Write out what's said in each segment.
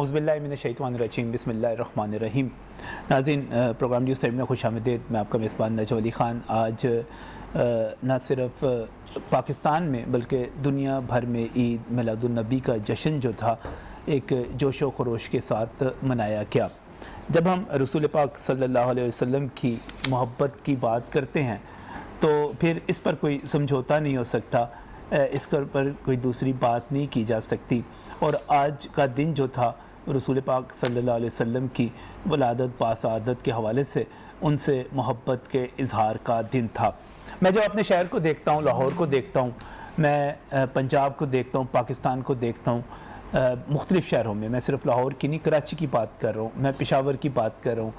اعوذ باللہ من الشیطان الرجیم بسم اللہ الرحمن الرحیم۔ ناظرین، پروگرام نیوز ٹائم میں خوش آمدید۔ میں آپ کا میزبان نجم علی خان۔ آج نہ صرف پاکستان میں بلکہ دنیا بھر میں عید میلاد النبی کا جشن جو تھا ایک جوش و خروش کے ساتھ منایا گیا۔ جب ہم رسول پاک صلی اللہ علیہ وسلم کی محبت کی بات کرتے ہیں تو پھر اس پر کوئی سمجھوتا نہیں ہو سکتا، اس پر کوئی دوسری بات نہیں کی جا سکتی۔ اور آج کا دن جو تھا رسول پاک صلی اللہ علیہ وسلم کی ولادت باسعادت کے حوالے سے ان سے محبت کے اظہار کا دن تھا۔ میں جب اپنے شہر کو دیکھتا ہوں، لاہور کو دیکھتا ہوں، میں پنجاب کو دیکھتا ہوں، پاکستان کو دیکھتا ہوں، مختلف شہروں میں صرف لاہور کی نہیں، کراچی کی بات کر رہا ہوں، میں پشاور کی بات کر رہا ہوں،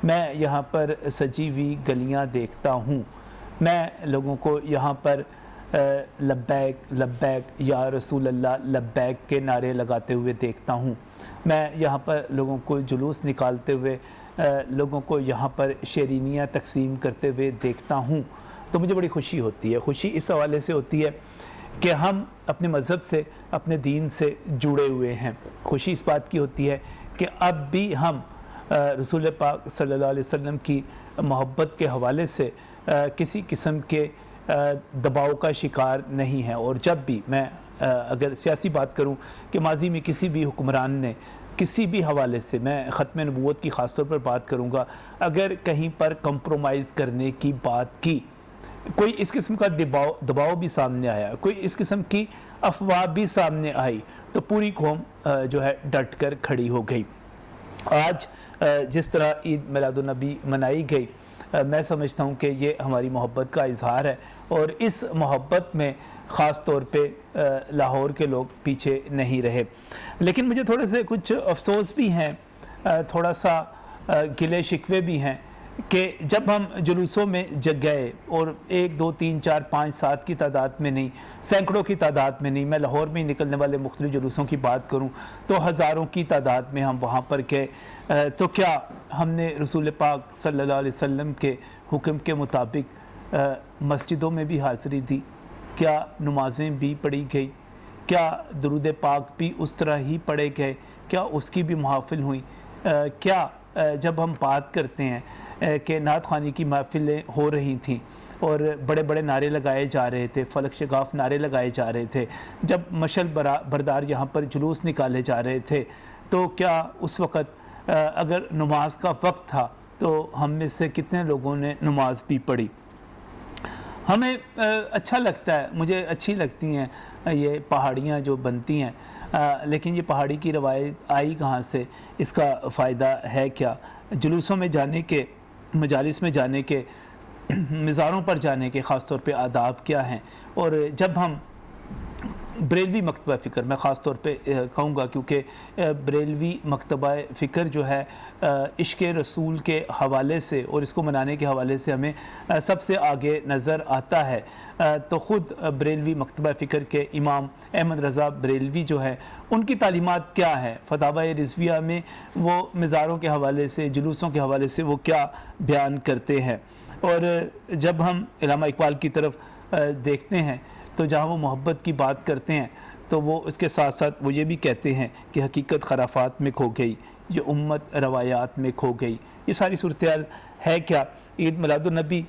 میں یہاں پر سجی ہوئی گلیاں دیکھتا ہوں، میں لوگوں کو یہاں پر لبیک لبیک یا رسول اللہ لبیک کے نعرے لگاتے ہوئے دیکھتا ہوں، میں یہاں پر لوگوں کو جلوس نکالتے ہوئے، لوگوں کو یہاں پر شیرینیاں تقسیم کرتے ہوئے دیکھتا ہوں، تو مجھے بڑی خوشی ہوتی ہے۔ خوشی اس حوالے سے ہوتی ہے کہ ہم اپنے مذہب سے، اپنے دین سے جڑے ہوئے ہیں۔ خوشی اس بات کی ہوتی ہے کہ اب بھی ہم رسول پاک صلی اللہ علیہ وسلم کی محبت کے حوالے سے کسی قسم کے دباؤ کا شکار نہیں ہیں۔ اور جب بھی میں اگر سیاسی بات کروں کہ ماضی میں کسی بھی حکمران نے کسی بھی حوالے سے، میں ختم نبوت کی خاص طور پر بات کروں گا، اگر کہیں پر کمپرومائز کرنے کی بات کی، کوئی اس قسم کا دباؤ بھی سامنے آیا، کوئی اس قسم کی افواہ بھی سامنے آئی، تو پوری قوم جو ہے ڈٹ کر کھڑی ہو گئی۔ آج جس طرح عید میلاد النبی منائی گئی، میں سمجھتا ہوں کہ یہ ہماری محبت کا اظہار ہے، اور اس محبت میں خاص طور پہ لاہور کے لوگ پیچھے نہیں رہے۔ لیکن مجھے تھوڑے سے کچھ افسوس بھی ہیں، تھوڑا سا گلے شکوے بھی ہیں کہ جب ہم جلوسوں میں گئے، اور 1 2 3 4 5 7 کی تعداد میں نہیں، سینکڑوں کی تعداد میں نہیں، میں لاہور میں نکلنے والے مختلف جلوسوں کی بات کروں تو ہزاروں کی تعداد میں ہم وہاں پر گئے، تو کیا ہم نے رسول پاک صلی اللہ علیہ وسلم کے حکم کے مطابق مسجدوں میں بھی حاضری دی؟ کیا نمازیں بھی پڑھی گئی؟ کیا درود پاک بھی اس طرح ہی پڑھے گئے؟ کیا اس کی بھی محافل ہوئیں؟ کیا جب ہم بات کرتے ہیں کہ نعت خوانی کی محفلیں ہو رہی تھیں اور بڑے بڑے نعرے لگائے جا رہے تھے، فلک شگاف نعرے لگائے جا رہے تھے، جب مشعل بردار یہاں پر جلوس نکالے جا رہے تھے، تو کیا اس وقت اگر نماز کا وقت تھا تو ہم میں سے کتنے لوگوں نے نماز بھی پڑھی؟ ہمیں اچھا لگتا ہے، مجھے اچھی لگتی ہیں یہ پہاڑیاں جو بنتی ہیں، لیکن یہ پہاڑی کی روایت آئی کہاں سے؟ اس کا فائدہ ہے کیا؟ جلوسوں میں جانے کے، مجالس میں جانے کے، مزاروں پر جانے کے خاص طور پہ آداب کیا ہیں؟ اور جب ہم بریلوی مکتبہ فکر، میں خاص طور پہ کہوں گا کیونکہ بریلوی مکتبہ فکر جو ہے عشق رسول کے حوالے سے اور اس کو منانے کے حوالے سے ہمیں سب سے آگے نظر آتا ہے، تو خود بریلوی مکتبہ فکر کے امام احمد رضا بریلوی جو ہے، ان کی تعلیمات کیا ہیں؟ فتاوی رضویہ میں وہ مزاروں کے حوالے سے، جلوسوں کے حوالے سے وہ کیا بیان کرتے ہیں؟ اور جب ہم علامہ اقبال کی طرف دیکھتے ہیں تو جہاں وہ محبت کی بات کرتے ہیں تو وہ اس کے ساتھ ساتھ وہ یہ بھی کہتے ہیں کہ حقیقت خرافات میں کھو گئی، یہ امت روایات میں کھو گئی۔ یہ ساری صورتحال ہے کیا؟ عید میلاد النبی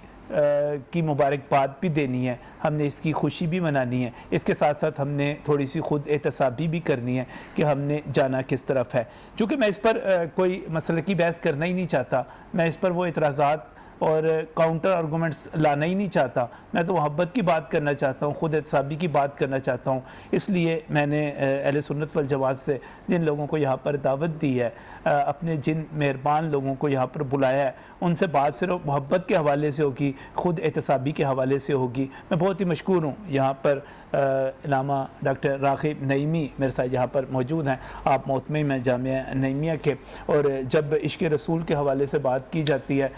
کی مبارکباد بھی دینی ہے، ہم نے اس کی خوشی بھی منانی ہے، اس کے ساتھ ساتھ ہم نے تھوڑی سی خود احتسابی بھی کرنی ہے کہ ہم نے جانا کس طرف ہے۔ چونکہ میں اس پر کوئی مسلکی بحث کرنا ہی نہیں چاہتا، میں اس پر وہ اعتراضات اور کاؤنٹر آرگومنٹس لانا ہی نہیں چاہتا، میں تو محبت کی بات کرنا چاہتا ہوں، خود احتسابی کی بات کرنا چاہتا ہوں۔ اس لیے میں نے اہل سنت والجماعت سے جن لوگوں کو یہاں پر دعوت دی ہے، اپنے جن مہربان لوگوں کو یہاں پر بلایا ہے، ان سے بات صرف محبت کے حوالے سے ہوگی، خود احتسابی کے حوالے سے ہوگی۔ میں بہت ہی مشکور ہوں، یہاں پر علامہ ڈاکٹر راغب نعیمی میرے ساتھ یہاں پر موجود ہیں، آپ محتمم ہیں جامعہ نعیمیہ کے، اور جب عشق رسول کے حوالے سے بات کی جاتی ہے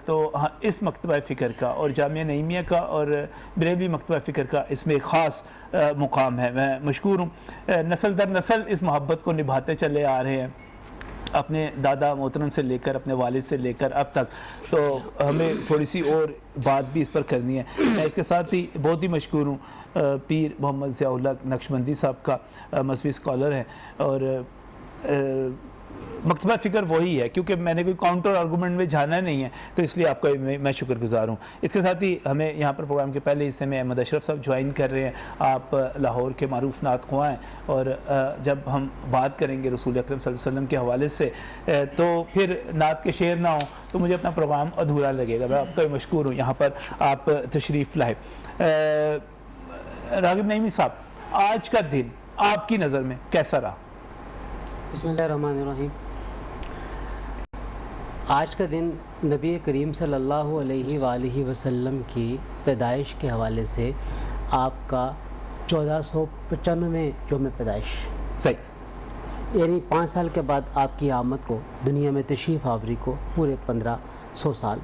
تو اس مکتبہ فکر کا اور جامعہ نعیمیہ کا اور بریلوی مکتبہ فکر کا اس میں خاص مقام ہے۔ میں مشکور ہوں، نسل در نسل اس محبت کو نبھاتے چلے آ رہے ہیں، اپنے دادا محترم سے لے کر، اپنے والد سے لے کر اب تک، تو ہمیں تھوڑی سی اور بات بھی اس پر کرنی ہے۔ میں اس کے ساتھ ہی بہت ہی مشکور ہوں پیر محمد ضیاء الحق نقشبندی صاحب کا، مذہبی اسکالر ہیں، اور مکتبہ فکر وہی ہے، کیونکہ میں نے کوئی کاؤنٹر آرگومنٹ میں جانا نہیں ہے، تو اس لیے آپ کا میں شکر گزار ہوں۔ اس کے ساتھ ہی ہمیں یہاں پر پروگرام کے پہلے حصے میں احمد اشرف صاحب جوائن کر رہے ہیں۔ آپ لاہور کے معروف نعت خواں ہیں، اور جب ہم بات کریں گے رسول اکرم صلی اللہ علیہ وسلم کے حوالے سے تو پھر نعت کے شعر نہ ہوں تو مجھے اپنا پروگرام ادھورا لگے گا۔ میں آپ کا مشکور ہوں یہاں پر آپ تشریف لائے۔ راغب نعیمی صاحب، آج کا دن آپ کی نظر میں کیسا رہا؟ بسم اللہ الرحمن الرحیم۔ آج کا دن نبی کریم صلی اللہ علیہ وآلہ وسلم کی پیدائش کے حوالے سے آپ کا 1495 یوم پیدائش، صحیح، یعنی 5 سال کے بعد آپ کی آمد کو دنیا میں تشریف آوری کو پورے 1500 سال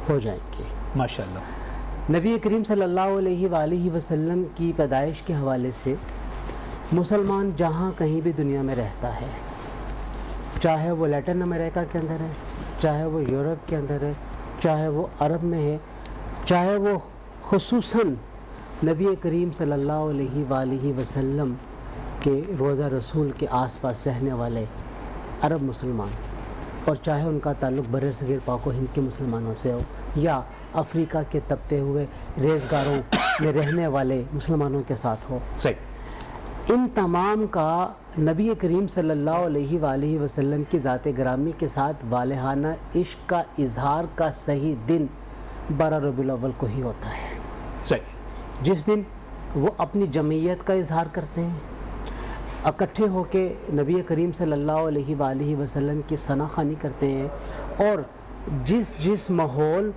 ہو جائیں گے ماشاءاللہ۔ نبی کریم صلی اللہ علیہ وآلہ وسلم کی پیدائش کے حوالے سے مسلمان جہاں کہیں بھی دنیا میں رہتا ہے، چاہے وہ لیٹن امریکہ کے اندر ہے، چاہے وہ یورپ کے اندر ہے، چاہے وہ عرب میں ہے، چاہے وہ خصوصاً نبی کریم صلی اللہ علیہ وآلہ وسلم کے روضہ رسول کے آس پاس رہنے والے عرب مسلمان، اور چاہے ان کا تعلق بر صغیر پاک و ہند کے مسلمانوں سے ہو یا افریقہ کے تپتے ہوئے ریزگاروں میں رہنے والے مسلمانوں کے ساتھ ہو، صحیح، ان تمام کا نبی کریم صلی اللہ علیہ وآلہ وسلم کی ذات گرامی کے ساتھ والہانہ عشق کا اظہار کا صحیح دن 12 ربیع الاول کو ہی ہوتا ہے، صحیح، جس دن وہ اپنی جمعیت کا اظہار کرتے ہیں، اکٹھے ہو کے نبی کریم صلی اللہ علیہ وآلہ وسلم کی ثنا خوانی کرتے ہیں، اور جس ماحول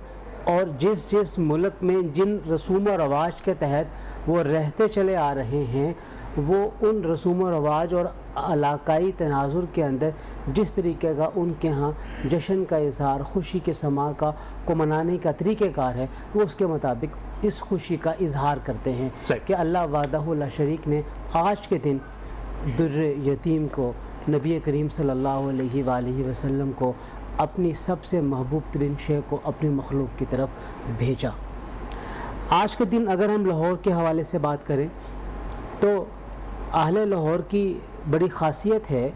اور جس ملک میں جن رسوم و رواج کے تحت وہ رہتے چلے آ رہے ہیں، وہ ان رسوم و رواج اور علاقائی تناظر کے اندر جس طریقے کا ان کے ہاں جشن کا اظہار، خوشی کے سما کو منانے کا طریقہ کار ہے، وہ اس کے مطابق اس خوشی کا اظہار کرتے ہیں کہ اللہ وحدہ لا شریک نے آج کے دن در یتیم کو، نبی کریم صلی اللہ علیہ وآلہ وسلم کو، اپنی سب سے محبوب ترین شے کو اپنی مخلوق کی طرف بھیجا۔ آج کے دن اگر ہم لاہور کے حوالے سے بات کریں تو اہل لاہور کی بڑی خاصیت ہے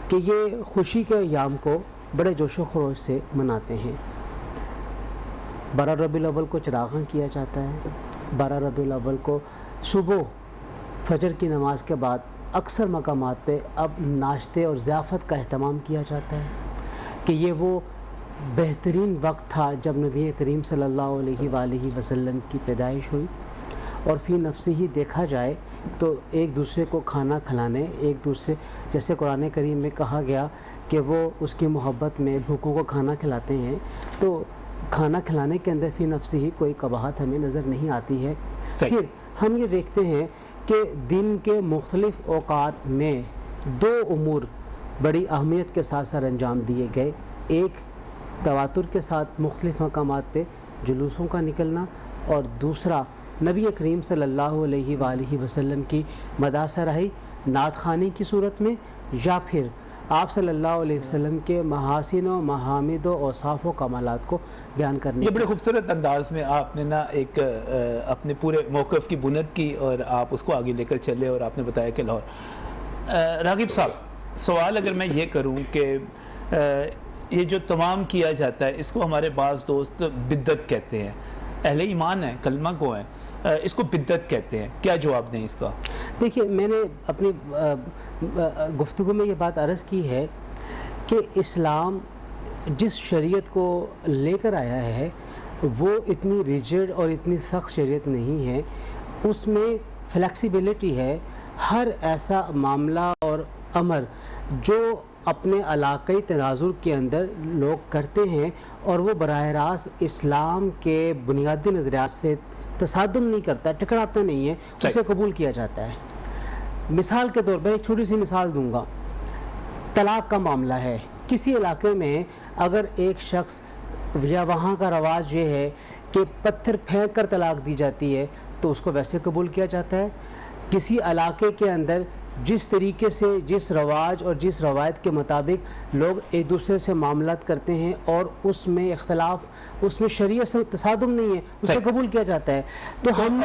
کہ یہ خوشی کے ایام کو بڑے جوش و خروش سے مناتے ہیں۔ 12 ربیع الاول کو چراغاں کیا جاتا ہے، 12 ربیع الاول کو صبح فجر کی نماز کے بعد اکثر مقامات پہ اب ناشتے اور ضیافت کا اہتمام کیا جاتا ہے کہ یہ وہ بہترین وقت تھا جب نبی کریم صلی اللہ علیہ وآلہ وسلم کی پیدائش ہوئی، اور فی نفسی ہی دیکھا جائے تو ایک دوسرے کو کھانا کھلانے، ایک دوسرے جیسے قرآن کریم میں کہا گیا کہ وہ اس کی محبت میں بھوکوں کو کھانا کھلاتے ہیں، تو کھانا کھلانے کے اندر فی نفسی ہی کوئی قباحت ہمیں نظر نہیں آتی ہے۔ پھر ہم یہ دیکھتے ہیں کہ دن کے مختلف اوقات میں 2 امور بڑی اہمیت کے ساتھ سر انجام دیے گئے، ایک تواتر کے ساتھ مختلف مقامات پہ جلوسوں کا نکلنا، اور دوسرا نبی کریم صلی اللہ علیہ وآلہ وسلم کی مداح سرائی نعت خوانی کی صورت میں، یا پھر آپ صلی اللہ علیہ وسلم کے محاسن و محامد و اوصاف و کمالات کو بیان کرنے۔ یہ بڑے خوبصورت انداز میں آپ نے نا ایک اپنے پورے موقف کی بنیاد کی اور آپ اس کو آگے لے کر چلے، اور آپ نے بتایا کہ لاہور۔ راغب صاحب، سوال اگر میں یہ کروں کہ یہ جو تمام کیا جاتا ہے اس کو ہمارے بعض دوست بدعت کہتے ہیں، اہل ایمان ہیں، کلمہ کو ہیں، اس کو بدعت کہتے ہیں، کیا جواب دیں اس کا؟ دیکھیے، میں نے اپنی گفتگو میں یہ بات عرض کی ہے کہ اسلام جس شریعت کو لے کر آیا ہے وہ اتنی ریجڈ اور اتنی سخت شریعت نہیں ہے، اس میں فلیکسیبلٹی ہے۔ ہر ایسا معاملہ اور امر جو اپنے علاقائی تناظر کے اندر لوگ کرتے ہیں اور وہ براہ راست اسلام کے بنیادی نظریات سے تصادم نہیں کرتا، ٹکراتا نہیں ہے، اسے قبول کیا جاتا ہے۔ مثال کے طور پر ایک چھوٹی سی مثال دوں گا، طلاق کا معاملہ ہے۔ کسی علاقے میں اگر ایک شخص یا وہاں کا رواج یہ ہے کہ پتھر پھینک کر طلاق دی جاتی ہے تو اس کو ویسے قبول کیا جاتا ہے۔ کسی علاقے کے اندر جس طریقے سے جس رواج اور جس روایت کے مطابق لوگ ایک دوسرے سے معاملات کرتے ہیں اور اس میں اختلاف، اس میں شریعت سے تصادم نہیں ہے، اسے قبول کیا جاتا ہے. تو ہم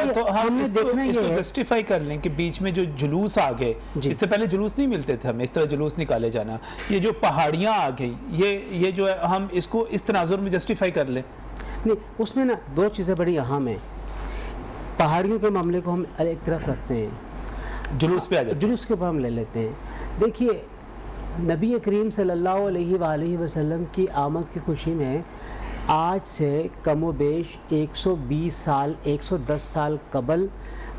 نے دیکھنا یہ ہے جسٹیفائی کر لیں کہ بیچ میں جو جلوس آ گئے، اس سے پہلے جلوس نہیں ملتے تھے ہمیں اس طرح جلوس نکالے جانا، یہ جو پہاڑیاں آ گئی، یہ جو ہے ہم اس کو اس تناظر میں جسٹیفائی کر لیں. نہیں، اس میں نا دو چیزیں بڑی اہم ہیں. پہاڑیوں کے معاملے کو ہم ایک طرف رکھتے ہیں، جلوس پہ آ جاتے جلوس کے اوپر ہم لے لیتے ہیں. دیکھیے نبی کریم صلی اللہ علیہ وآلہ وسلم کی آمد کی خوشی میں آج سے کم و بیش 120 سال 110 سال قبل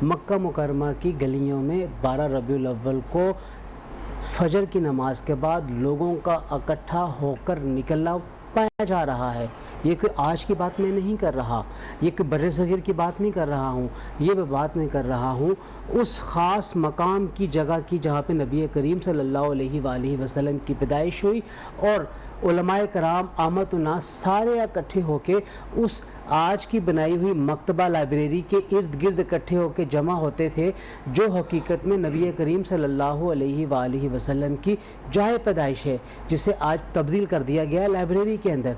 مکہ مکرمہ کی گلیوں میں 12 ربیع الاول کو فجر کی نماز کے بعد لوگوں کا اکٹھا ہو کر نکلنا پایا جا رہا ہے. یہ کوئی آج کی بات میں نہیں کر رہا، یہ کوئی بر صغیر کی بات نہیں کر رہا ہوں، یہ میں بات نہیں کر رہا ہوں اس خاص مقام کی جگہ کی جہاں پہ نبی کریم صلی اللہ علیہ وآلہ وسلم کی پیدائش ہوئی اور علماء کرام عامت الناس سارے اکٹھے ہو کے اس آج کی بنائی ہوئی مکتبہ لائبریری کے ارد گرد اکٹھے ہو کے جمع ہوتے تھے، جو حقیقت میں نبی کریم صلی اللہ علیہ وآلہ وسلم کی جائے پیدائش ہے، جسے آج تبدیل کر دیا گیا ہے لائبریری کے اندر.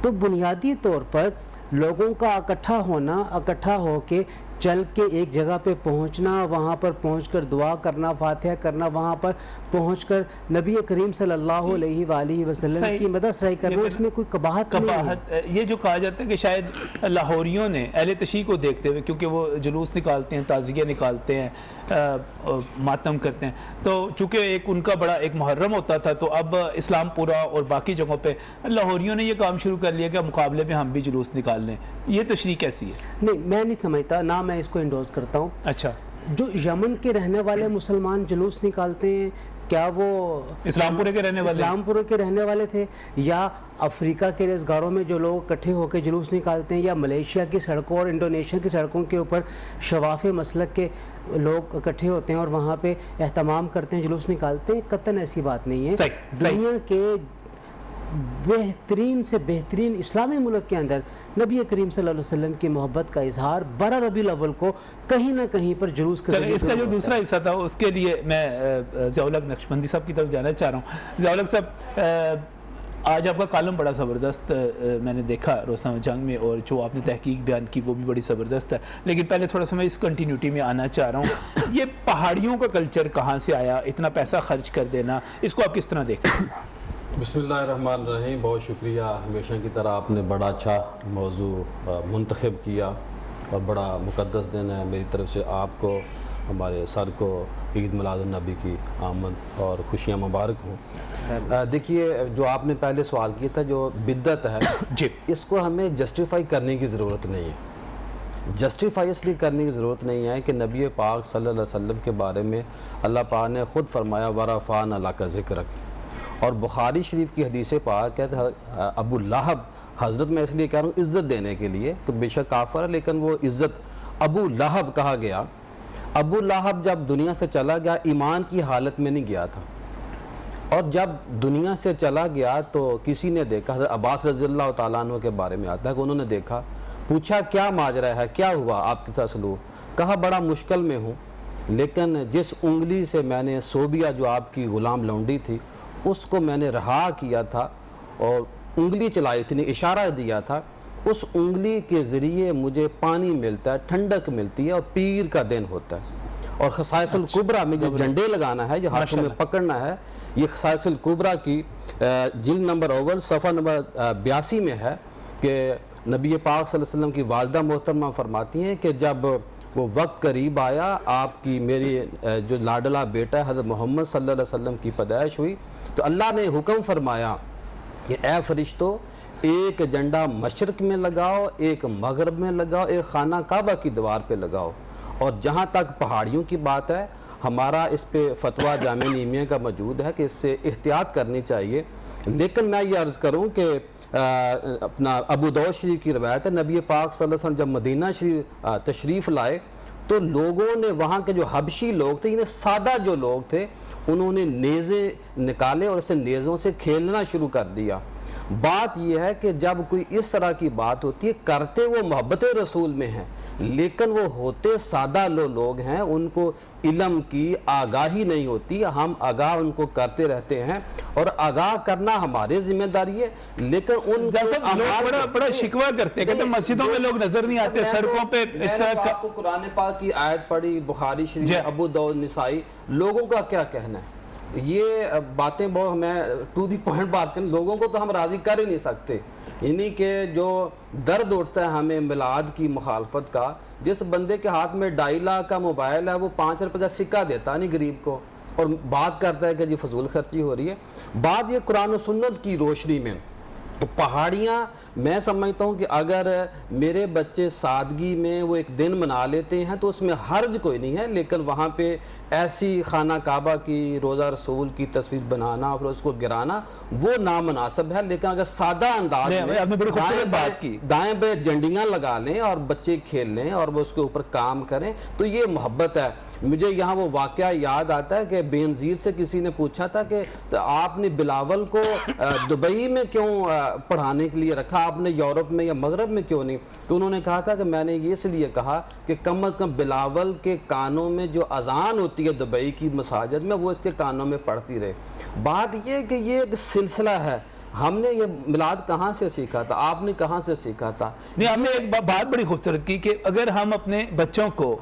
تو بنیادی طور پر لوگوں کا اکٹھا ہونا، اکٹھا ہو کے چل کے ایک جگہ پہ پہنچنا، وہاں پر پہنچ کر دعا کرنا، فاتحہ کرنا، وہاں پر پہنچ کر نبی کریم صلی اللہ علیہ وآلہ وسلم کی مدح سرائی کرنا، اس میں کوئی قباحت نہیں ہے. یہ جو کہا جاتا ہے کہ شاید لاہوریوں نے اہل تشیع کو دیکھتے ہوئے، کیونکہ وہ جلوس نکالتے ہیں، تعزیہ نکالتے ہیں، ماتم کرتے ہیں، تو چونکہ ایک ان کا بڑا ایک محرم ہوتا تھا، تو اب اسلام پورا اور باقی جگہوں پہ لاہوریوں نے یہ کام شروع کر لیا کہ مقابلے میں ہم بھی جلوس نکال لیں. یہ تشریح کیسی ہے؟ نہیں، میں نہیں سمجھتا، نہ میں اس کو انڈوز کرتا ہوں. اچھا، جو یمن کے رہنے والے مسلمان جلوس نکالتے ہیں، کیا وہ اسلام پورے کے رہنے والے اسلام پورے کے رہنے والے تھے؟ یا افریقہ کے ریزگاروں میں جو لوگ اکٹھے ہو کے جلوس نکالتے ہیں، یا ملیشیا کی سڑکوں اور انڈونیشیا کی سڑکوں کے اوپر شواف مسلک کے لوگ اکٹھے ہوتے ہیں اور وہاں پہ اہتمام کرتے ہیں، جلوس نکالتے ہیں؟ قطعاً ایسی بات نہیں ہے. دنیا کے بہترین سے بہترین اسلامی ملک کے اندر نبی کریم صلی اللہ علیہ وسلم کی محبت کا اظہار 12 ربیع الاول کو کہیں نہ کہیں پر جلوس کا اس کا جو دوسرا حصہ تھا، اس کے لیے میں ضیاء الحق نقشبندی صاحب کی طرف جانا چاہ رہا ہوں. ضیاء الحق صاحب، آج آپ کا کالم بڑا زبردست میں نے دیکھا روزنامہ جنگ میں، اور جو آپ نے تحقیق بیان کی وہ بھی بڑی زبردست ہے. لیکن پہلے تھوڑا سا میں اس کنٹینیوٹی میں آنا چاہ رہا ہوں. یہ پہاڑیوں کا کلچر کہاں سے آیا؟ اتنا پیسہ خرچ کر دینا، اس کو آپ کس طرح دیکھتے ہیں؟ بسم اللہ الرحمن الرحیم. بہت شکریہ، ہمیشہ کی طرح آپ نے بڑا اچھا موضوع منتخب کیا اور بڑا مقدس دن ہے. میری طرف سے آپ کو، ہمارے سر کو عید میلاد النبی کی آمد اور خوشیاں مبارک ہوں. دیکھیے، جو آپ نے پہلے سوال کیا تھا، جو بدعت ہے جی، اس کو ہمیں جسٹیفائی کرنے کی ضرورت نہیں ہے. جسٹیفائی اس لیے کرنے کی ضرورت نہیں ہے کہ نبی پاک صلی اللہ علیہ وسلم کے بارے میں اللہ پاک نے خود فرمایا وَرَفَعْنَا لَكَ ذِكْرَكَ. اور بخاری شریف کی حدیث پاک کہتے ہیں ابو لہب، حضرت میں اس لیے کہہ رہا ہوں عزت دینے کے لیے کہ بے شک کافر ہے، لیکن وہ عزت ابو لہب کہا گیا. ابو لہب جب دنیا سے چلا گیا ایمان کی حالت میں نہیں گیا تھا، اور جب دنیا سے چلا گیا تو کسی نے دیکھا، حضرت عباس رضی اللہ تعالیٰ عنہ کے بارے میں آتا ہے کہ انہوں نے دیکھا، پوچھا کیا ماجرا ہے، کیا ہوا آپ کے ساتھ سلوک؟ کہا بڑا مشکل میں ہوں، لیکن جس انگلی سے میں نے صوبیہ جو آپ کی غلام لونڈی تھی اس کو میں نے رہا کیا تھا اور انگلی چلائی تھی، اشارہ دیا تھا، اس انگلی کے ذریعے مجھے پانی ملتا ہے، ٹھنڈک ملتی ہے، اور پیر کا دن ہوتا ہے. اور خصائص الکبریٰ میں جو جھنڈے لگانا ہے، جو ہاتھوں میں پکڑنا ہے، یہ خصائص الکبریٰ کی جلد نمبر اول صفحہ نمبر 82 میں ہے کہ نبی پاک صلی اللہ علیہ وسلم کی والدہ محترمہ فرماتی ہیں کہ جب وہ وقت قریب آیا، آپ کی میری جو لاڈلا بیٹا حضرت محمد صلی اللہ علیہ وسلم کی پیدائش ہوئی، تو اللہ نے حکم فرمایا کہ اے فرشتوں، ایک جھنڈا مشرق میں لگاؤ، ایک مغرب میں لگاؤ، ایک خانہ کعبہ کی دیوار پہ لگاؤ. اور جہاں تک پہاڑیوں کی بات ہے، ہمارا اس پہ فتویٰ جامع نیمیہ کا موجود ہے کہ اس سے احتیاط کرنی چاہیے. لیکن میں یہ عرض کروں کہ اپنا ابو داؤد شریف کی روایت ہے، نبی پاک صلی اللہ علیہ وسلم جب مدینہ شریف تشریف لائے تو لوگوں نے، وہاں کے جو حبشی لوگ تھے، یعنی سادہ جو لوگ تھے، انہوں نے نیزے نکالے اور اسے نیزوں سے کھیلنا شروع کر دیا. بات یہ ہے کہ جب کوئی اس طرح کی بات ہوتی ہے، کرتے وہ محبت رسول میں ہیں لیکن وہ ہوتے سادہ لوگ ہیں، ان کو علم کی آگاہی نہیں ہوتی، ہم آگاہ ان کو کرتے رہتے ہیں اور آگاہ کرنا ہماری ذمہ داری ہے، لیکن ان لوگ بڑا شکوہ کرتے ہیں کہ مسجدوں میں لوگ نظر نہیں آتے، سڑکوں پہ اس طرح کا. آپ کو قرآن پاک کی آیت پڑھی، بخاری شریف، ابو داؤد، نسائی، لوگوں کا کیا کہنا ہے؟ یہ باتیں بہت ہمیں ٹو دی پوائنٹ بات کریں، لوگوں کو تو ہم راضی کر ہی نہیں سکتے. یعنی کہ جو درد اٹھتا ہے ہمیں میلاد کی مخالفت کا، جس بندے کے ہاتھ میں 2.5 لاکھ کا موبائل ہے وہ 5 روپے کا سکہ دیتا نہیں غریب کو اور بات کرتا ہے کہ جی فضول خرچی ہو رہی ہے. بات یہ قرآن و سنت کی روشنی میں پہاڑیاں، میں سمجھتا ہوں کہ اگر میرے بچے سادگی میں وہ ایک دن منا لیتے ہیں تو اس میں حرج کوئی نہیں ہے، لیکن وہاں پہ ایسی خانہ کعبہ کی، روضہ رسول کی تصویر بنانا اور اس کو گرانا وہ نامناسب ہے. لیکن اگر سادہ انداز میں دائیں بائیں جھنڈیاں لگا لیں اور بچے کھیل لیں اور وہ اس کے اوپر کام کریں تو یہ محبت ہے. مجھے یہاں وہ واقعہ یاد آتا ہے کہ بینظیر سے کسی نے پوچھا تھا کہ آپ نے بلاول کو دبئی میں کیوں پڑھانے کے لیے رکھا، آپ نے یورپ میں یا مغرب میں کیوں نہیں؟ تو انہوں نے کہا تھا کہ میں نے یہ اس لیے کہا کہ کم از کم بلاول کے کانوں میں جو اذان ہوتی ہے دبئی کی مساجد میں وہ اس کے کانوں میں پڑھتی رہے. بات یہ کہ یہ ایک سلسلہ ہے. ہم نے یہ میلاد کہاں سے سیکھا تھا، آپ نے کہاں سے سیکھا تھا؟ نہیں، ہم نے ایک بات بڑی خوبصورت کی کہ اگر ہم اپنے بچوں کو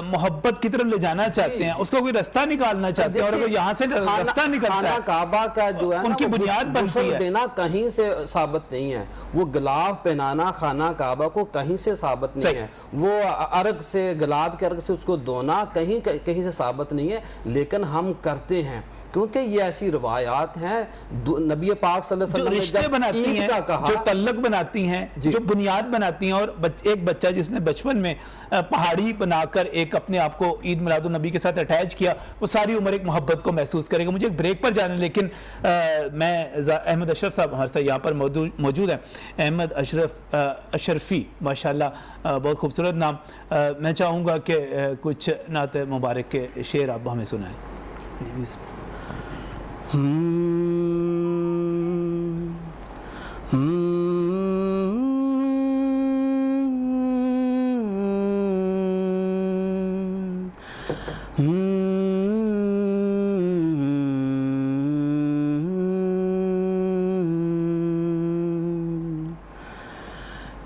محبت کی طرف لے جانا چاہتے ہیں، اس کو کوئی رستہ نکالنا چاہتے ہیں، اور اگر یہاں سے رستہ نکلتا ہے، خانہ کعبہ کا جو ہے ان کی بنیاد بنتی ہے، دینا کہیں سے ثابت نہیں ہے. وہ گلاب پہنانا خانہ کعبہ کو کہیں سے ثابت نہیں ہے. وہ عرق سے، گلاب کے عرق سے اس کو دھونا کہیں سے ثابت نہیں ہے، لیکن ہم کرتے ہیں کیونکہ یہ ایسی روایات ہیں. نبی پاک صلی اللہ علیہ وسلم جو رشتے بناتی ہیں، جو تعلق بناتی ہیں، جو بنیاد بناتی ہیں. اور ایک بچہ جس نے بچپن میں پہاڑی بنا کر ایک اپنے آپ کو عید میلاد النبی کے ساتھ اٹیچ کیا، وہ ساری عمر ایک محبت کو محسوس کرے گا. مجھے ایک بریک پر جانا ہے، لیکن میں احمد اشرف صاحب ہمارے ساتھ یہاں پر موجود ہیں. احمد اشرفی، ماشاءاللہ بہت خوبصورت نام. میں چاہوں گا کہ کچھ نعت مبارک کے شعر آپ ہمیں سنائیں.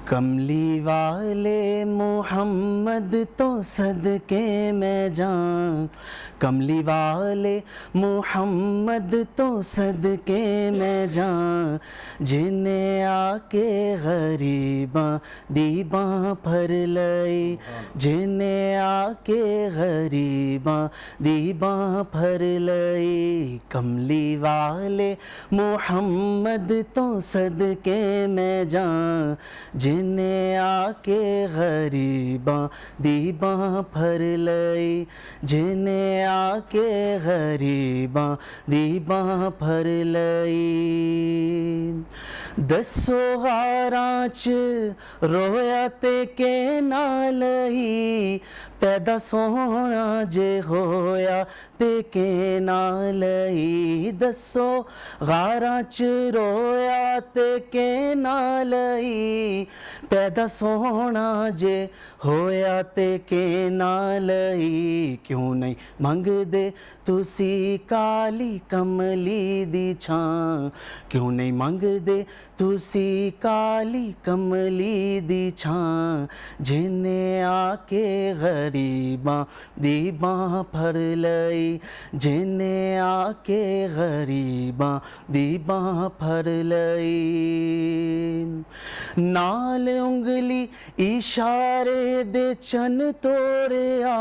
کملی والے محمد تو صدقے میں جان، کملی والے محمد تو صدقے میں جان، جنہیں آ کے غریباں دیباں پھر لئی، جنہیں آ کے غریباں دیباں پھر لئی. کملی والے محمد تو صدقے میں جان، جنہیں آ کے غریباں دیباں پھر لئی، جنہیں آ کے غریباں دیباں پھر لئی. دسو غاراں چ رویا تے کہ نالئی، پیدا سونا جے ہویا تے کہ نالئی. دسو غاراں چ رویا تے کہ نالئی، پیدا سونا جے ہویا تے کہ نالئی. کیوں نہیں منگ دے تسی کالی کملی دی چھاں، کیوں نہیں منگ دے تسی کالی کملی دی چھاں، جنہیں آ کے غریباں دیباں پھر لئی، جنہیں آ کے غریباں دیباں پھر لئی. نال انگلی اشارے دے چن توڑیا،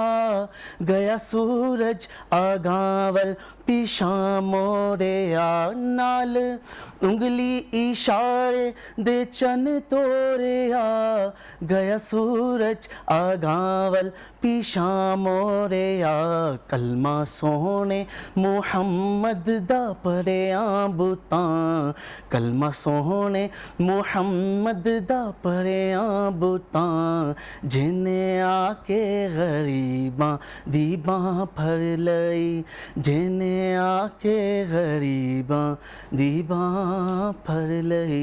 گیا سورج آگاول پیشاں موڑیا. نال انگلی اشارے دے چن توڑیا، گیا سورج آگاول پیشاں موڑیا. کلمہ سونے محمد دا پڑھیاں بتاں، کلمہ سونے محمد دا پڑھیاں بتاں، جنہیں آ کے غریباں دیباں پھر لئی، جنہیں آ کے غریباں دیباں پھر لئی.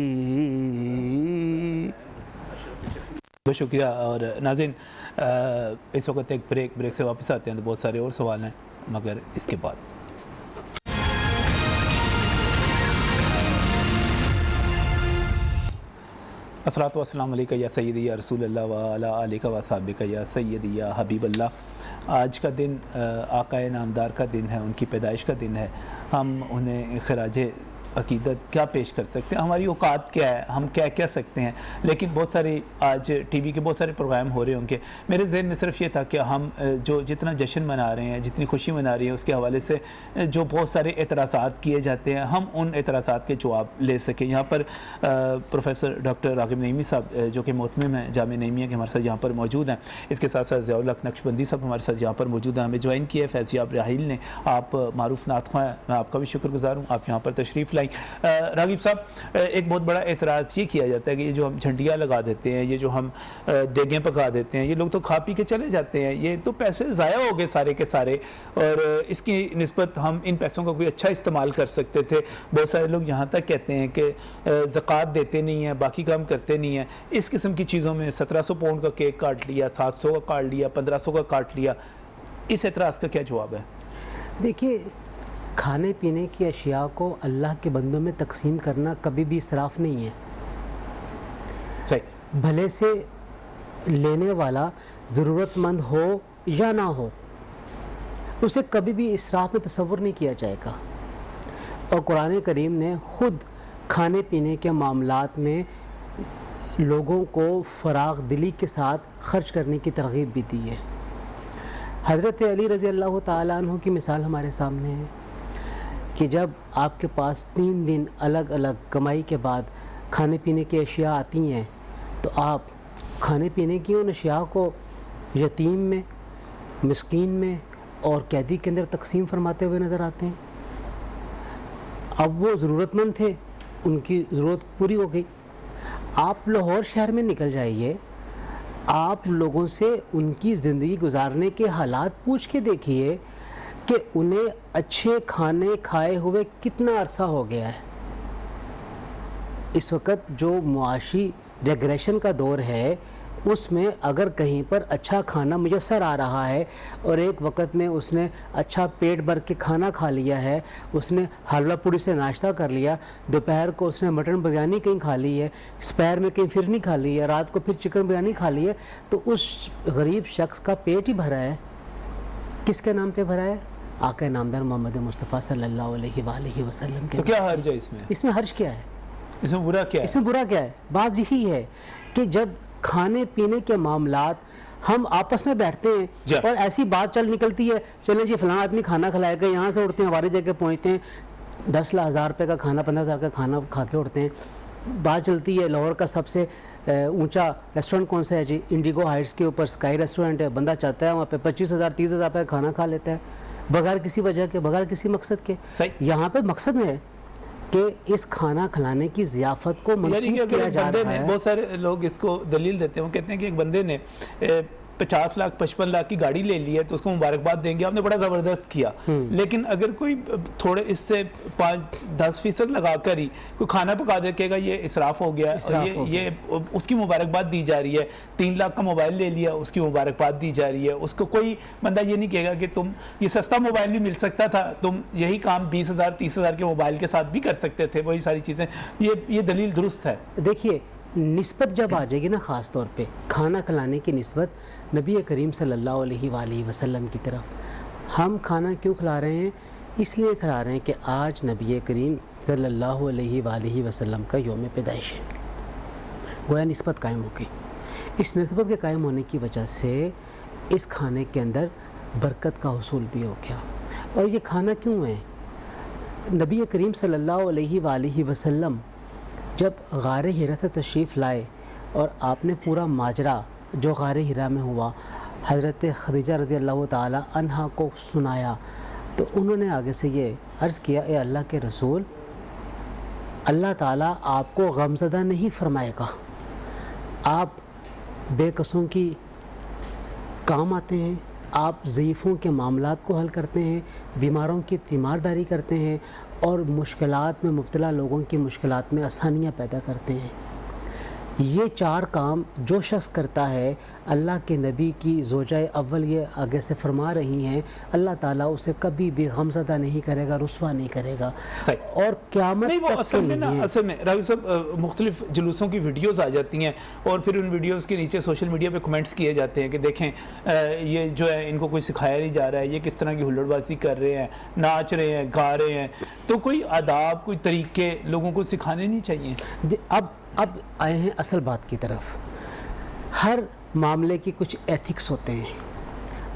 بہت شکریہ. اور ناظرین اس وقت ایک بریک سے واپس آتے ہیں تو بہت سارے اور سوال ہیں مگر اس کے بعد. الصلاۃ والسلام علیکہ یا سیدی یا رسول اللہ وعلی آلہ و صحبہ یا سیدی یا حبیب اللہ. آج کا دن آقا نامدار کا دن ہے, ان کی پیدائش کا دن ہے. ہم انہیں خراج عقیدت کیا پیش کر سکتے ہیں, ہماری اوقات کیا ہے, ہم کیا کہہ سکتے ہیں. لیکن بہت سارے آج ٹی وی کے بہت سارے پروگرام ہو رہے ہوں گے. میرے ذہن میں صرف یہ تھا کہ ہم جتنا جشن منا رہے ہیں, جتنی خوشی منا رہی ہیں, اس کے حوالے سے جو بہت سارے اعتراضات کیے جاتے ہیں, ہم ان اعتراضات کے جواب لے سکیں. یہاں پر پروفیسر ڈاکٹر راغب نعیمی صاحب جو کہ محتمم ہیں جامعہ نعیمیہ کے, ہمارے ساتھ یہاں پر موجود ہیں. اس کے ساتھ ساتھ ضیاء الحق نقشبندی صاحب ہمارے ساتھ یہاں پر موجود ہیں. ہمیں جوائن کیا ہے فیضیاب راحیل نے. آپ معروف نعت خواں ہیں, میں آپ کا بھی شکر گزار ہوں, آپ یہاں پر تشریف لائیں. راغب صاحب, ایک بہت بڑا اعتراض یہ کیا جاتا ہے کہ یہ جو ہم جھنڈیاں لگا دیتے ہیں, یہ جو ہم دیگیں پکا دیتے ہیں, یہ لوگ تو کھا پی کے چلے جاتے ہیں, یہ تو پیسے ضائع ہو گئے سارے کے سارے, اور اس کی نسبت ہم ان پیسوں کا کوئی اچھا استعمال کر سکتے تھے. بہت سارے لوگ یہاں تک کہتے ہیں کہ زکوٰۃ دیتے نہیں ہیں, باقی کام کرتے نہیں ہیں. اس قسم کی چیزوں میں 1700 پاؤنڈ کا کیک کاٹ لیا, 700 کا کاٹ لیا, 1500 کا کاٹ لیا. اس اعتراض کا کیا جواب ہے؟ دیکھیے, کھانے پینے کی اشیاء کو اللہ کے بندوں میں تقسیم کرنا کبھی بھی اسراف نہیں ہے. صحیح. بھلے سے لینے والا ضرورت مند ہو یا نہ ہو, اسے کبھی بھی اسراف میں تصور نہیں کیا جائے گا. اور قرآن کریم نے خود کھانے پینے کے معاملات میں لوگوں کو فراغ دلی کے ساتھ خرچ کرنے کی ترغیب بھی دی ہے. حضرت علی رضی اللہ تعالیٰ عنہ کی مثال ہمارے سامنے ہے کہ جب آپ کے پاس 3 دن الگ الگ کمائی کے بعد کھانے پینے کی اشیاء آتی ہیں, تو آپ کھانے پینے کی ان اشیاء کو یتیم میں, مسکین میں اور قیدی کے اندر تقسیم فرماتے ہوئے نظر آتے ہیں. اب وہ ضرورت مند تھے, ان کی ضرورت پوری ہو گئی. آپ لاہور شہر میں نکل جائیے, آپ لوگوں سے ان کی زندگی گزارنے کے حالات پوچھ کے دیکھیے کہ انہیں اچھے کھانے کھائے ہوئے کتنا عرصہ ہو گیا ہے. اس وقت جو معاشی ریگریشن کا دور ہے, اس میں اگر کہیں پر اچھا کھانا میسر آ رہا ہے اور ایک وقت میں اس نے اچھا پیٹ بھر کے کھانا کھا لیا ہے, اس نے حلوہ پوری سے ناشتہ کر لیا, دوپہر کو اس نے مٹن بریانی کہیں کھا لی ہے, سپیر میں کہیں فرنی کھا لی ہے, رات کو پھر چکن بریانی کھا لی ہے, تو اس غریب شخص کا پیٹ ہی بھرا ہے. کس کے نام پہ بھرا ہے؟ آقا نامدار محمد مصطفیٰ صلی اللہ علیہ وآلہ وسلم کے. تو کیا حرج ہے اس میں؟ اس میں حرج کیا ہے؟ اس میں برا کیا ہے؟ اس میں برا کیا ہے؟ بات یہی ہے کہ جب کھانے پینے کے معاملات ہم آپس میں بیٹھتے ہیں اور ایسی بات چل نکلتی ہے, چلیں جی فلاں آدمی کھانا کھلائے گا, یہاں سے اٹھتے ہیں ہماری جگہ پہنچتے ہیں, 10,000 روپے کا کھانا 15,000 کا کھانا کھا کے اٹھتے ہیں. بات چلتی ہے لاہور کا سب سے اونچا ریسٹورنٹ کون سا ہے جی, انڈیگو ہائٹس کے اوپر اسکائی ریسٹورنٹ ہے. بندہ چاہتا ہے وہاں پہ 25,000 30,000 روپے کا کھانا کھا لیتا ہے بغیر کسی وجہ کے, بغیر کسی مقصد کے. صحیح. یہاں پہ مقصد ہے کہ اس کھانا کھلانے کی ضیافت کو منسوخ کیا جا رہا ہے. بہت سارے لوگ اس کو دلیل دیتے ہیں, وہ کہتے ہیں کہ ایک بندے نے 50 لاکھ 55 لاکھ کی گاڑی لے لی ہے تو اس کو مبارکباد دیں گے, آپ نے بڑا زبردست کیا. لیکن اگر کوئی تھوڑے اس سے 5-10% لگا کر ہی کوئی کھانا پکا دے کہے گا یہ اسراف ہو گیا, یہ اس کی مبارکباد دی جا رہی ہے. 3 لاکھ کا موبائل لے لیا, اس کی مبارکباد دی جا رہی ہے. اس کو کوئی بندہ یہ نہیں کہے گا کہ تم یہ سستا موبائل بھی مل سکتا تھا, تم یہی کام 20,000 30,000 کے موبائل کے ساتھ بھی کر سکتے تھے, وہی ساری چیزیں. یہ دلیل درست ہے. دیکھیے, نسبت جب آ جائے گی نا, خاص طور پہ کھانا کھلانے کی نسبت نبی کریم صلی اللہ علیہ وآلہ وسلم کی طرف, ہم کھانا کیوں کھلا رہے ہیں؟ اس لیے کھلا رہے ہیں کہ آج نبی کریم صلی اللہ علیہ وآلہ وسلم کا یوم پیدائش ہے. گویا نسبت قائم ہو گئی. اس نسبت کے قائم ہونے کی وجہ سے اس کھانے کے اندر برکت کا حصول بھی ہو گیا. اور یہ کھانا کیوں ہے؟ نبی کریم صلی اللہ علیہ وآلہ وسلم جب غار ہرا سے تشریف لائے اور آپ نے پورا ماجرا جو غار ہرا میں ہوا حضرت خدیجہ رضی اللہ تعالی عنہا کو سنایا, تو انہوں نے آگے سے یہ عرض کیا, اے اللہ کے رسول, اللہ تعالیٰ آپ کو غمزدہ نہیں فرمائے گا, آپ بے کسوں کی کام آتے ہیں, آپ ضعیفوں کے معاملات کو حل کرتے ہیں، بیماروں کی تیمارداری کرتے ہیں اور مشکلات میں مبتلا لوگوں کی مشکلات میں آسانیاں پیدا کرتے ہیں۔ یہ 4 کام جو شخص کرتا ہے، اللہ کے نبی کی زوجہ اول یہ آگے سے فرما رہی ہیں، اللہ تعالیٰ اسے کبھی بھی غمزدہ نہیں کرے گا، رسوا نہیں کرے گا، صحیح۔ اور قیامت نہیں، وہ تک اصل میں نا، لیے اصل میں راوی صاحب مختلف جلوسوں کی ویڈیوز آ جاتی ہیں اور پھر ان ویڈیوز کے نیچے سوشل میڈیا پہ کمنٹس کیے جاتے ہیں کہ دیکھیں یہ جو ہے ان کو کوئی سکھایا نہیں جا رہا ہے، یہ کس طرح کی ہلڑ بازی کر رہے ہیں، ناچ رہے ہیں، گا رہے ہیں۔ تو کوئی آداب، کوئی طریقے لوگوں کو سکھانے نہیں چاہیے؟ اب آئے ہیں اصل بات کی طرف۔ ہر معاملے کی کچھ ایتھکس ہوتے ہیں۔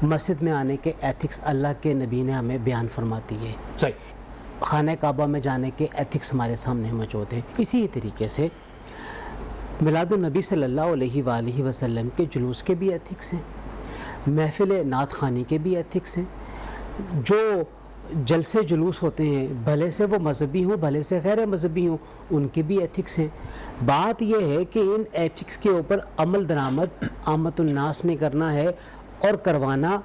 مسجد میں آنے کے ایتھکس اللہ کے نبی نے ہمیں بیان فرماتی ہے، صحیح۔ خانہ کعبہ میں جانے کے ایتھکس ہمارے سامنے موجود ہیں۔ اسی طریقے سے میلاد النبی صلی اللہ علیہ وآلہ وسلم کے جلوس کے بھی ایتھکس ہیں، محفل نعت خوانی کے بھی ایتھکس ہیں۔ جو جلسے جلوس ہوتے ہیں، بھلے سے وہ مذہبی ہوں بھلے سے غیر مذہبی ہوں، ان کے بھی ایتھکس ہیں۔ بات یہ ہے کہ ان ایتھکس کے اوپر عمل درآمد عامت الناس نے کرنا ہے اور کروانا،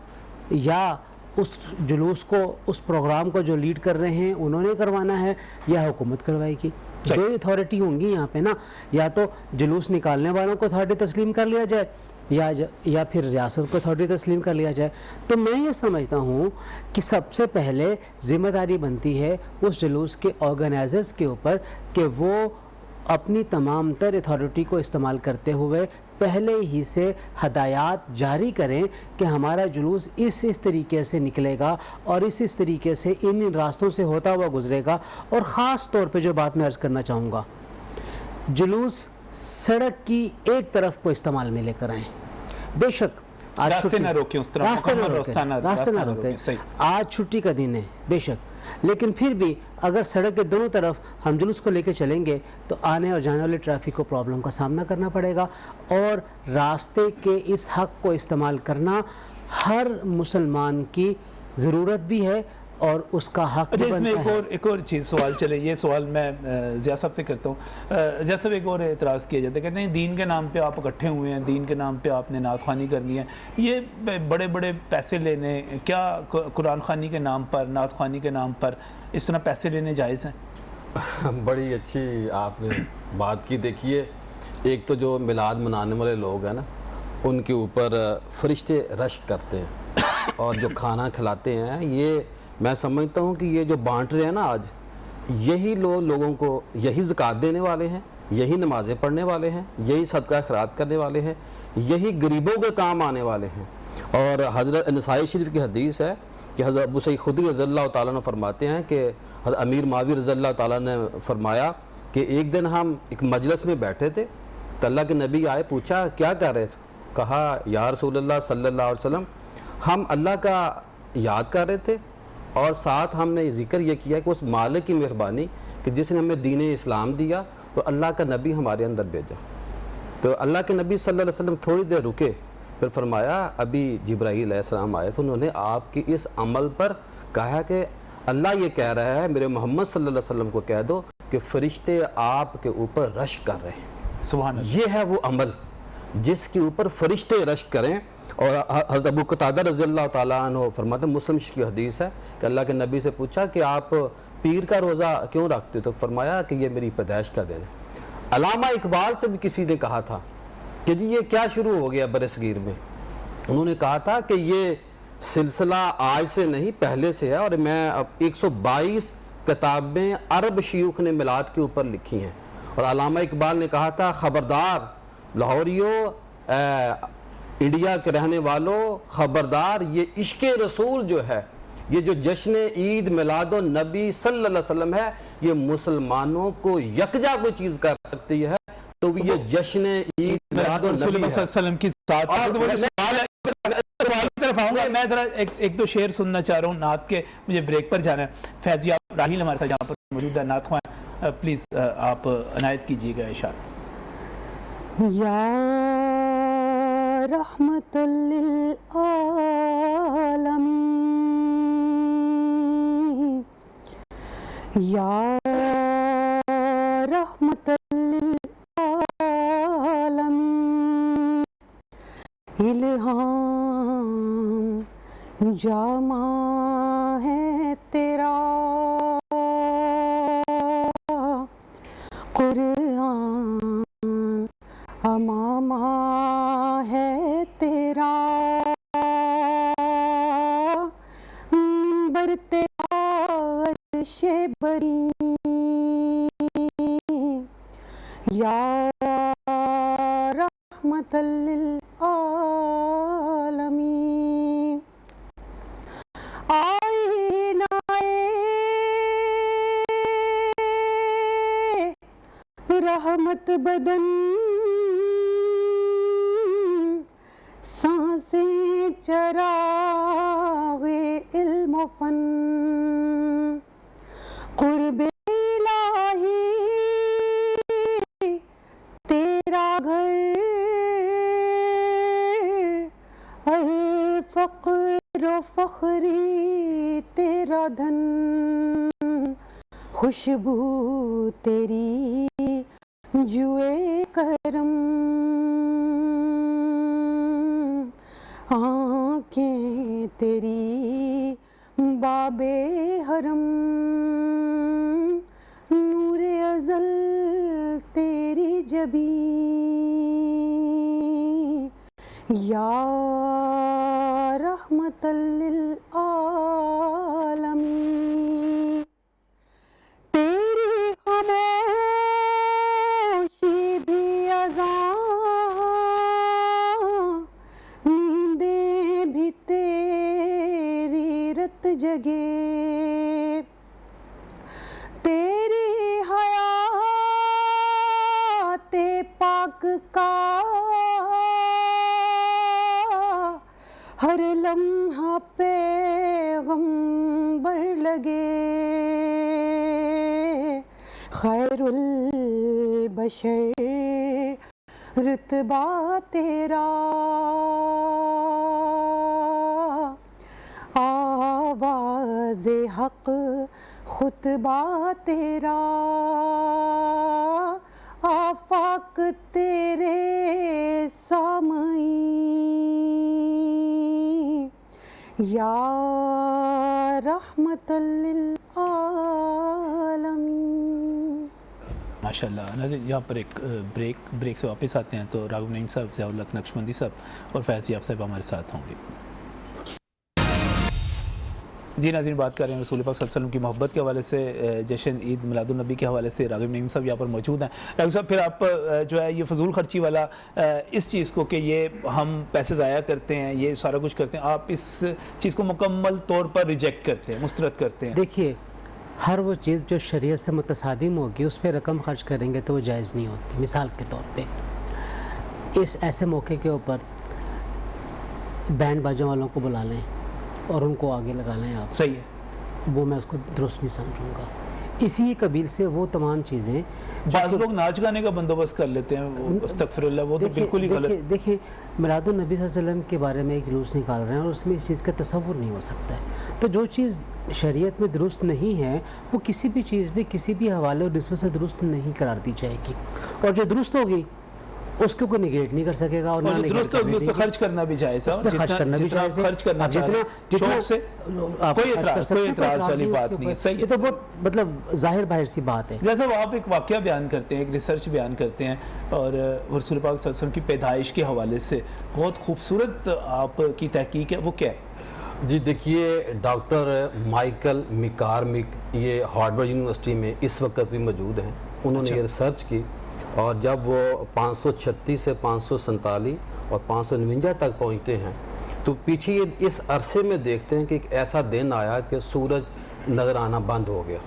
یا اس جلوس کو، اس پروگرام کو جو لیڈ کر رہے ہیں انہوں نے کروانا ہے، یا حکومت کروائے گی۔ دو اتھارٹی ہوں گی یہاں پہ نا، یا تو جلوس نکالنے والوں کو اتھارٹی تسلیم کر لیا جائے یا پھر ریاست کو اتھارٹی تسلیم کر لیا جائے۔ تو میں یہ سمجھتا ہوں کہ سب سے پہلے ذمہ داری بنتی ہے اس جلوس کے آرگنائزرز کے اوپر کہ وہ اپنی تمام تر اتھارٹی کو استعمال کرتے ہوئے پہلے ہی سے ہدایات جاری کریں کہ ہمارا جلوس اس طریقے سے نکلے گا اور اس طریقے سے ان راستوں سے ہوتا ہوا گزرے گا۔ اور خاص طور پہ جو بات میں عرض کرنا چاہوں گا، جلوس سڑک کی ایک طرف کو استعمال میں لے کر آئیں۔ بے شک آج راستے نہ روکیں، اس طرح راستے نہ روکیں، آج چھٹی کا دن ہے بے شک، لیکن پھر بھی اگر سڑک کے دونوں طرف ہم جلوس کو لے کے چلیں گے تو آنے اور جانے والے ٹریفک کو پرابلم کا سامنا کرنا پڑے گا۔ اور راستے کے اس حق کو استعمال کرنا ہر مسلمان کی ضرورت بھی ہے اور اس کا حق اچھا، بھی اس میں بنتا ہے۔ ایک اور چیز سوال چلے، یہ سوال میں ضیاء صاحب سے کرتا ہوں۔ ضیاء صاحب ایک اور اعتراض کیا جاتا ہے، کہتے ہیں دین کے نام پہ آپ اکٹھے ہوئے ہیں، دین کے نام پہ آپ نے نعت خوانی کرنی ہے، یہ بڑے بڑے پیسے لینے، کیا قرآن خوانی کے نام پر، نعت خوانی کے نام پر اس طرح پیسے لینے جائز ہیں؟ بڑی اچھی آپ نے بات کی۔ دیکھیے، ایک تو جو میلاد منانے والے لوگ ہیں نا، ان کے اوپر فرشتے رشک کرتے ہیں اور جو کھانا کھلاتے ہیں، یہ میں سمجھتا ہوں کہ یہ جو بانٹ رہے ہیں نا آج، یہی لوگوں کو یہی زکوٰۃ دینے والے ہیں، یہی نمازیں پڑھنے والے ہیں، یہی صدقہ خیرات کرنے والے ہیں، یہی غریبوں کے کام آنے والے ہیں۔ اور حضرت نسائی شریف کی حدیث ہے کہ حضرت ابو سعید خدری رضی اللہ تعالیٰ نے فرماتے ہیں کہ حضرت امیر معاویہ رضی اللہ تعالیٰ نے فرمایا کہ ایک دن ہم ایک مجلس میں بیٹھے تھے تو اللہ کے نبی آئے، پوچھا کیا کر رہے تھے؟ کہا یا رسول اللہ صلی اللہ علیہ وسلم، ہم اللہ کا یاد کر رہے تھے اور ساتھ ہم نے ذکر یہ کیا کہ اس مالک کی مہربانی کہ جس نے ہمیں دین اسلام دیا تو اللہ کا نبی ہمارے اندر بھیجا۔ تو اللہ کے نبی صلی اللہ علیہ وسلم تھوڑی دیر رکے، پھر فرمایا ابھی جبرائیل علیہ السلام آئے تھے، انہوں نے آپ کی اس عمل پر کہا کہ اللہ یہ کہہ رہا ہے میرے محمد صلی اللہ علیہ وسلم کو کہہ دو کہ فرشتے آپ کے اوپر رشک کر رہے ہیں۔ سبحان اللہ۔ یہ ہے وہ عمل جس کے اوپر فرشتے رشک کریں۔ اور حضرت ابو قتادہ رضی اللہ تعالیٰ عنہ فرماتے ہیں، مسلم کی حدیث ہے کہ اللہ کے نبی سے پوچھا کہ آپ پیر کا روزہ کیوں رکھتے؟ تو فرمایا کہ یہ میری پیدائش کا دن ہے۔ علامہ اقبال سے بھی کسی نے کہا تھا کہ جی یہ کیا شروع ہو گیا برصغیر میں؟ انہوں نے کہا تھا کہ یہ سلسلہ آج سے نہیں پہلے سے ہے، اور میں اب 122 کتابیں عرب شیوخ نے میلاد کے اوپر لکھی ہیں۔ اور علامہ اقبال نے کہا تھا خبردار لاہوریوں، انڈیا کے رہنے والوں، خبردار، یہ عشق رسول جو ہے، یہ جو جشن عید میلاد النبی صلی اللہ علیہ وسلم ہے، یہ مسلمانوں کو یکجا کوئی چیز کر سکتی ہے، تو یہ جشن عید میلاد رسول النبی اللہ صلی اللہ علیہ ہے۔ وسلم کی طرف آؤں گا، میں ذرا ایک دو شعر سننا چاہ رہا ہوں نعت کے، مجھے بریک پر جانا ہے۔ فیضیہ راحیل ہمارے ساتھ یہاں پر موجود ہے، نعت خواں، پلیز آپ عنایت کیجیے گا ارشاد۔ یا رحمت للعالمین، یا رحمت للعالمین، الہام جامع ہے تیرا قرآن، امامہ ہے تیرا منبر تیرا عرش بری، یا رحمت للعالمین، آئینہ رحمت بدن، سانسیں چراغ علم و فن، قرب الہی تیرا گھر، الفقر و فخری تیرا دھن، خوشبو تیری جوئے کرم، آنکھیں تیری باب حرم، نور ازل تیری جبین، یا رحمت للعالمین، تیری خاموشی بھی اذان، نیندیں بھی تیری رت جگے، تیری حیات پاک کا ہر لمحہ پیغمبر لگے، خیر البشر رتبہ تیرا، آواز حق خطبہ تیرا، آفاق تیرے سامعین، یا رحمت للعالمین۔ ماشاءاللہ ناظرین، یہاں پر ایک بریک سے واپس آتے ہیں تو راغب نعیم صاحب، ضیاء الحق نقشبندی صاحب اور فیض یاب صاحب ہمارے ساتھ ہوں گے۔ جی ناظرین، بات کر رہے ہیں رسول پاک صلی اللہ علیہ وسلم کی محبت کے حوالے سے، جشن عید میلاد النبی کے حوالے سے۔ راغب نعیم صاحب یہاں پر موجود ہیں۔ راغب صاحب، پھر آپ جو ہے یہ فضول خرچی والا اس چیز کو کہ یہ ہم پیسے ضائع کرتے ہیں، یہ سارا کچھ کرتے ہیں، آپ اس چیز کو مکمل طور پر ریجیکٹ کرتے ہیں، مسترد کرتے ہیں؟ دیکھیے، ہر وہ چیز جو شریعت سے متصادم ہوگی اس پہ رقم خرچ کریں گے تو وہ جائز نہیں ہوتی۔ مثال کے طور پہ اس ایسے موقع کے اوپر بینڈ باجوں والوں کو بلا لیں اور ان کو آگے لگا لیں آپ، صحیح ہے، وہ میں اس کو درست نہیں سمجھوں گا۔ اسی قبیل سے وہ تمام چیزیں بعض لوگ ناچ گانے کا بندوبست کر لیتے ہیں، استغفر اللہ، وہ تو بالکل ہی غلط۔ دیکھیں میلاد النبی صلی اللہ علیہ وسلم کے بارے میں ایک جلوس نکال رہے ہیں اور اس میں اس چیز کا تصور نہیں ہو سکتا ہے، تو جو چیز شریعت میں درست نہیں ہے وہ کسی بھی چیز بھی کسی بھی حوالے اور نسبت سے درست نہیں قرار دی جائے گی، اور جو درست ہوگی اس کو کوئی نگیٹ نہیں کر سکے گا، اور جو درست ہوگی اس پہ خرچ کرنا بھی جائز ہے، خرچ کرنا بھی جائز ہے، خرچ کرنا چاہیے شوق سے، کوئی اعتراض والی بات نہیں ہے، صحیح ہے۔ یہ تو بہت مطلب ظاہر باہر سی بات ہے۔ جیسے وہ آپ ایک واقعہ بیان کرتے ہیں، ایک ریسرچ بیان کرتے ہیں، اور رسول پاک صلی اللہ علیہ وسلم کی پیدائش کے حوالے سے بہت خوبصورت آپ کی تحقیق ہے، وہ کیا ہے؟ جی دیکھیے، ڈاکٹر مائیکل میکارمک یہ ہارورڈ یونیورسٹی میں اس وقت بھی موجود ہیں، انہوں نے یہ ریسرچ کی، اور جب وہ 536 سے 547 اور 549 تک پہنچتے ہیں تو پیچھے یہ اس عرصے میں دیکھتے ہیں کہ ایک ایسا دن آیا کہ سورج نظر آنا بند ہو گیا،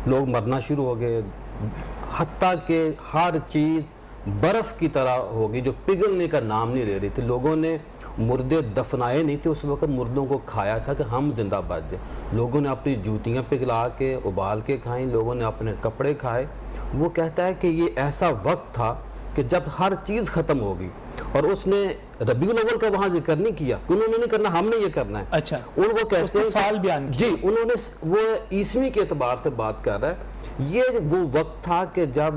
لوگ مرنا شروع ہو گئے، حتیٰ کہ ہر چیز برف کی طرح ہوگی جو پگھلنے کا نام نہیں لے رہی تھی۔ لوگوں نے مردے دفنائے نہیں تھے اس وقت، مردوں کو کھایا تھا کہ ہم زندہ بچ جائیں۔ لوگوں نے اپنی جوتیاں پگھلا کے ابال کے کھائیں، لوگوں نے اپنے کپڑے کھائے۔ وہ کہتا ہے کہ یہ ایسا وقت تھا کہ جب ہر چیز ختم ہوگی، اور اس نے ربیع الاول کا وہاں ذکر نہیں کیا، انہوں نے نہیں کرنا، ہم نے یہ کرنا ہے۔ اچھا، وہ کہتے ہیں سال بیان کیا، جی انہوں نے وہ عیسوی کے اعتبار سے بات کر رہا ہے۔ یہ وہ وقت تھا کہ جب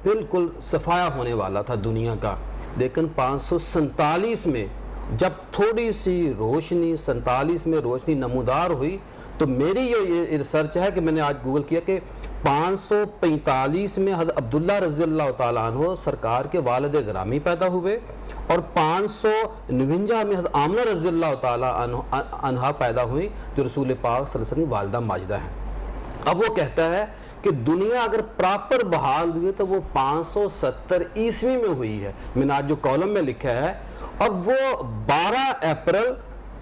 بالکل صفایا ہونے والا تھا دنیا کا، لیکن 547 میں جب تھوڑی سی روشنی 47 میں روشنی نمودار ہوئی تو میری یہ ریسرچ ہے کہ میں نے آج گوگل کیا کہ 545 میں حضرت عبداللہ رضی اللہ تعالیٰ عنہ سرکار کے والد گرامی پیدا ہوئے اور 549 میں حضرت آمنہ رضی اللہ تعالیٰ عنہ پیدا ہوئی جو رسول پاک صلی اللہ علیہ وسلم والدہ ماجدہ ہیں۔ اب وہ کہتا ہے کہ دنیا اگر پراپر بحال ہوئی تو وہ 570 عیسوی میں ہوئی ہے، میں نے آج جو کالم میں لکھا ہے، اور وہ 12 اپریل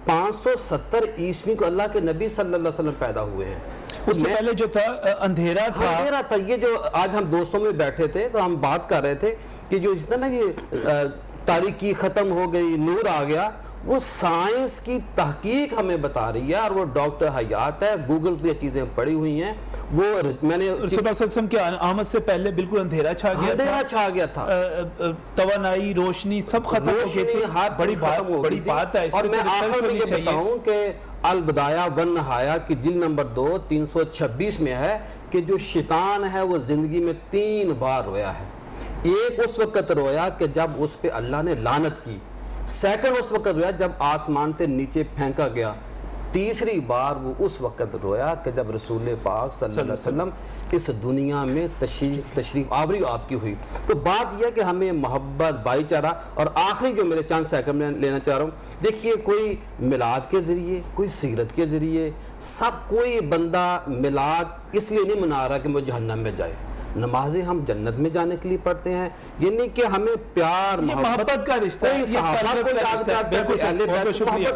570 عیسوی کو اللہ کے نبی صلی اللہ علیہ وسلم پیدا ہوئے ہیں۔ اس سے پہلے جو تھا اندھیرا تھا۔ یہ جو آج ہم دوستوں میں بیٹھے تھے تو ہم بات کر رہے تھے کہ جو اس طرح کہ تاریکی ختم ہو گئی، نور آ گیا، وہ سائنس کی تحقیق ہمیں بتا رہی ہے، اور وہ ڈاکٹر حیات ہے، گوگل پہ یہ چیزیں پڑی ہوئی ہیں۔ وہ میں نے رسول اللہ صلی اللہ علیہ وسلم کی آمد سے پہلے بالکل اندھیرا چھا گیا تھا، توانائی، روشنی سب ختم ہو گئی تھی۔ بڑی بات ہے، اور میں آخر میں یہ بتاؤں کہ البدایہ والنہایہ کی جلد نمبر 2 326 میں ہے کہ جو شیطان ہے وہ زندگی میں 3 بار رویا ہے۔ ایک اس وقت رویا کہ جب اس پہ اللہ نے لعنت کی، سیکنڈ اس وقت رویا جب آسمان سے نیچے پھینکا گیا، تیسری بار وہ اس وقت رویا کہ جب رسول پاک صلی اللہ علیہ وسلم اس دنیا میں تشریف آوری آپ کی ہوئی۔ تو بات یہ ہے کہ ہمیں محبت، بھائی چارہ، اور آخری جو میرے چند سیکنڈ میں لینا چاہ رہا ہوں، دیکھیے کوئی میلاد کے ذریعے، کوئی سیرت کے ذریعے، کوئی بندہ میلاد اس لیے نہیں منا رہا کہ وہ جہنم میں جائے۔ نمازیں ہم جنت میں جانے کے لیے پڑھتے ہیں، یعنی کہ ہمیں پیار، محبت کا رشتہ ہے، محبت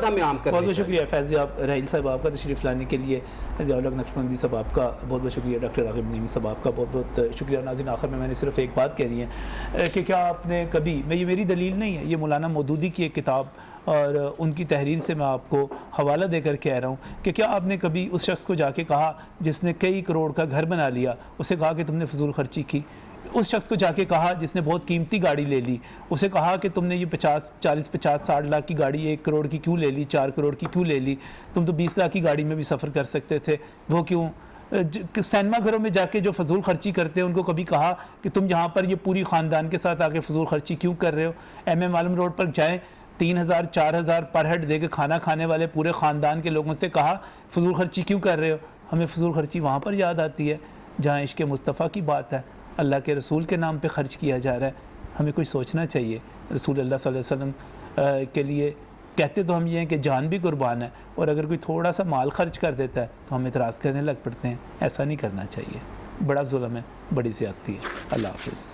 ہمیں عام کرنی۔ بہت شکریہ فیض یاب رحیل صاحب آپ کا تشریف لانے کے لیے، ضیاء الحق نقشبندی صاحب آپ کا بہت بہت شکریہ، ڈاکٹر راغب نعیمی صاحب آپ کا بہت بہت شکریہ۔ ناظرین آخر میں نے صرف ایک بات کہنی ہے کہ کیا آپ نے کبھی، یہ میری دلیل نہیں ہے، یہ مولانا مودودی کی ایک کتاب اور ان کی تحریر سے میں آپ کو حوالہ دے کر کہہ رہا ہوں کہ کیا آپ نے کبھی اس شخص کو جا کے کہا جس نے کئی کروڑ کا گھر بنا لیا، اسے کہا کہ تم نے فضول خرچی کی؟ اس شخص کو جا کے کہا جس نے بہت قیمتی گاڑی لے لی، اسے کہا کہ تم نے یہ 40-50-60 لاکھ کی گاڑی 1 کروڑ کی کیوں لے لی، 4 کروڑ کی کیوں لے لی؟ تم تو 20 لاکھ کی گاڑی میں بھی سفر کر سکتے تھے، وہ کیوں؟ سینما گھروں میں جا کے جو فضول خرچی کرتے ہیں ان کو کبھی کہا کہ تم یہاں پر یہ پوری خاندان کے ساتھ آ کے فضول خرچی کیوں کر رہے ہو؟ ایم عالم روڈ پر جائیں، 3000-4000 پر ہیڈ دے کے کھانا کھانے والے پورے خاندان کے لوگوں سے کہا فضول خرچی کیوں کر رہے ہو؟ ہمیں فضول خرچی وہاں پر یاد آتی ہے جہاں عشق مصطفیٰ کی بات ہے، اللہ کے رسول کے نام پہ خرچ کیا جا رہا ہے۔ ہمیں کچھ سوچنا چاہیے۔ رسول اللہ صلی اللہ علیہ وسلم کے لیے کہتے تو ہم یہ ہیں کہ جان بھی قربان ہے، اور اگر کوئی تھوڑا سا مال خرچ کر دیتا ہے تو ہم اعتراض کرنے لگ پڑتے ہیں۔ ایسا نہیں کرنا چاہیے، بڑا ظلم ہے، بڑی زیادتی ہے۔ اللہ حافظ۔